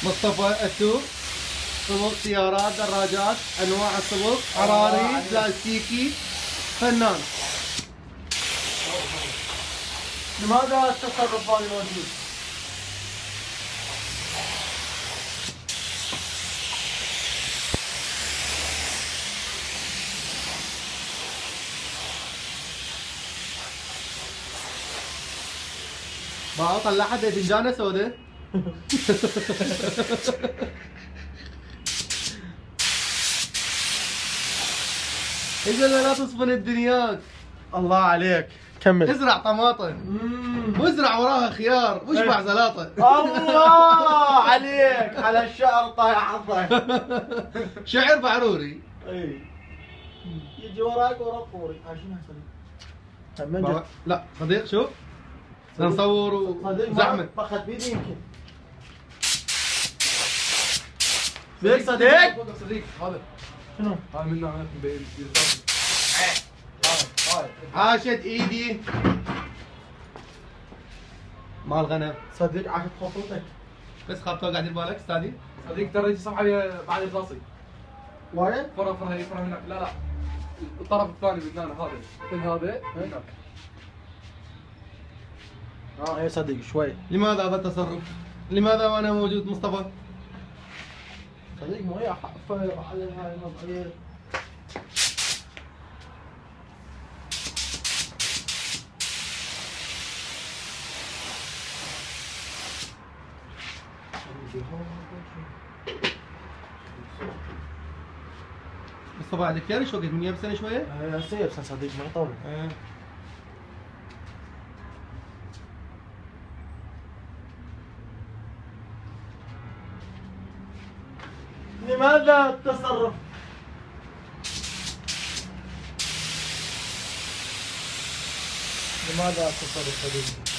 مصطفى السوق، صبغ سيارات، دراجات، انواع الصبغ، حراري، بلاستيكي، فنان. لماذا التصرف هذا موجود؟ ما طلعت فنجانه سوداء. اذا لا تصفن الدنياك. الله عليك، كمل. ازرع طماطم وازرع وراها خيار واشبع زلاطه. الله عليك على الشعر طايح حظك. شعر بعروري. اي يجي وراك ورا الطوري. شنو هسوي؟ لا صديق شوف نصور وزحمه. طخت بيدي يمكن. صديق صديق صديق هذا شنو؟ هاي منه انا عاشت ايدي مال غنم. صديق عاشت خطوتك. بس خاف توقع ببالك استاذي. صديق ترى يجي صفحه بعد البلاصي وايد؟ فرها هناك. لا الطرف الثاني من هنا هذا مثل هذا هناك. اي صديق شوي. لماذا هذا التصرف؟ لماذا وانا موجود مصطفى؟ صديق مو يا حفر على هاي الوضعيه. مصطفى عندك كير شو قد من يبسني شويه؟ سيب صديق ما يطول. لماذا التصرف؟ لماذا التصرف صديقي؟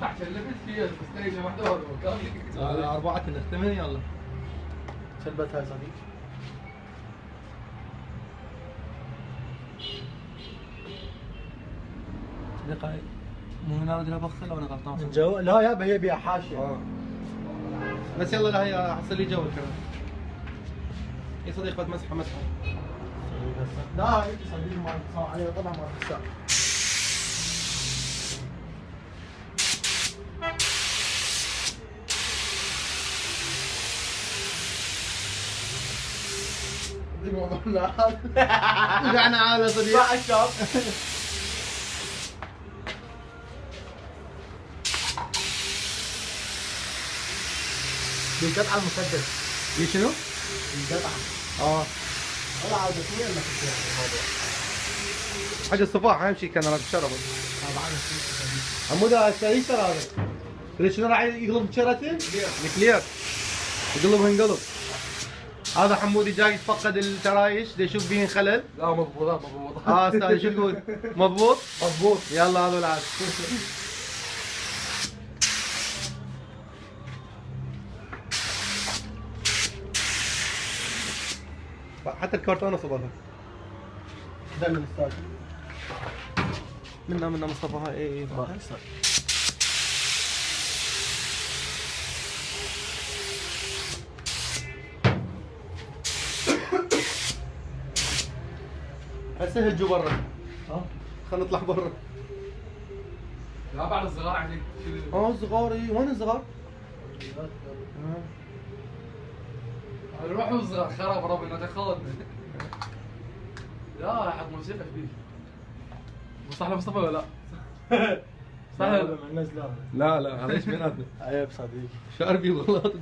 تحت اللبس فيها ستيج واحده وهذا مكان. أربعة نختمها يلا. سلبت هاي صديق. صديقي مو هنا ودنا بغسل ولا غلطان؟ من جو لا يابا هي بيها حاشيه. بس يلا لا هي حصل لي جو كمان. يا صديق بد مسحه مسحه. لا انت صديق ما صار عليه طبعا ما تنسى. رجعنا عالة صديق. مع الشاب. بالقطعة المسدس. دي شنو؟ بالقطعة. والله عاد شوية اللي في الموضوع. حاجة الصفاح اهم شيء كان راح شربه. طبعا عمود هسه ايش ترى هذا؟ تدري شنو راح يقلب شرته؟ الكلير. يقلبها انقلب. هذا حمودي جاي يتفقد الترايش دي يشوف بيهن خلل. لا مضبوط. استاذ شو تقول؟ مضبوط؟ مضبوط. يلا هذا العاد. حتى الكرتونه صبغها. دل الاستاذ. منا مصطفى هاي اي هسه هجوا برا. خلينا نطلع برا. لا بعد الصغار عشان صغار اي وين الصغار؟ روحوا الصغار خرب ربنا تاخذنا. لا حط موسيقى فيه. صح لمصطفى ولا لا؟ صح لا لا هذا ايش بيناتنا؟ عيب صديق. شاربي والله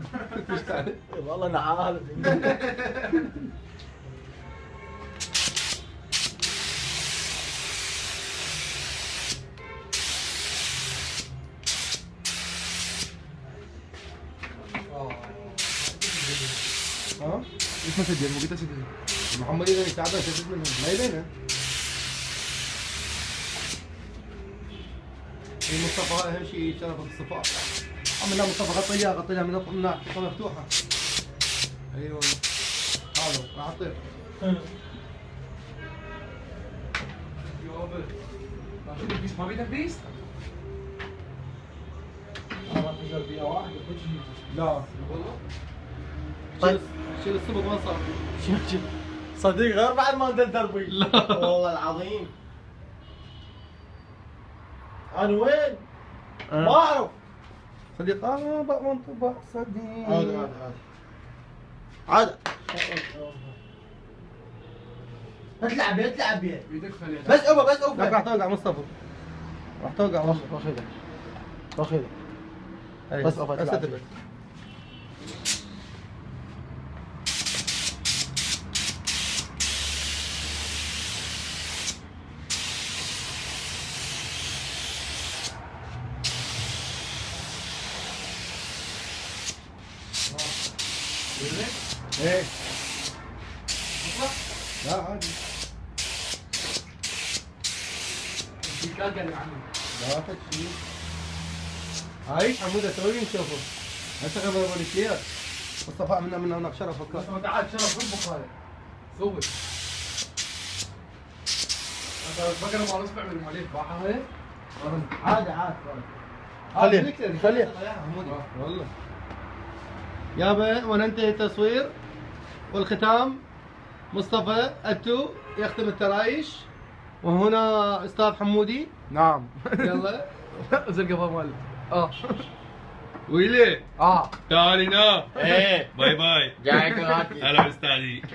مش تعرف. والله انا عارف. ليش ما سجل؟ مو قلت اسجل. محمد اذا تعبان شدد منهم ما يبينه. مصطفى اهم شيء شرف الصفاء. الحمد لله مصطفى غطي لها من الناحيه مفتوحه. ايوه هذا راح اطير. ما بيدك بيس؟ انا فجر فيها واحد لا والله. شيل الصبغ ما صار. صديق غير بعد ما ندل دربي. لا. والله العظيم. انا وين؟ ما اعرف. صديق منطبع صديق. عاد اتلعب بيه اتلعب بيه. بيدك خليها. بس اوبا بس اوبا. راح توقع مصطفى. راح توقع مصطفى. واخذها واخذها. أي. بس أوفا تلعب. أستدرك. ايه لا عادي الكاكا اللي عنده. لا تشيل عايش حموده سوي نشوفه هسه قبل الفولنتير مصطفى منا هناك شرف بس فكر ما تعال شرف اطبخ هذا. سوي. انت بقرا ما نصبع من عليه باحه هاي؟ عادي عادي. خليه والله يابا وننتهي التصوير والختام. مصطفى اتو يختم الترايش وهنا استاذ حمودي. نعم. يلا زرقاء مال. ويلي اه تعالي نا ايه باي باي جايك غادي. هلا استاذي.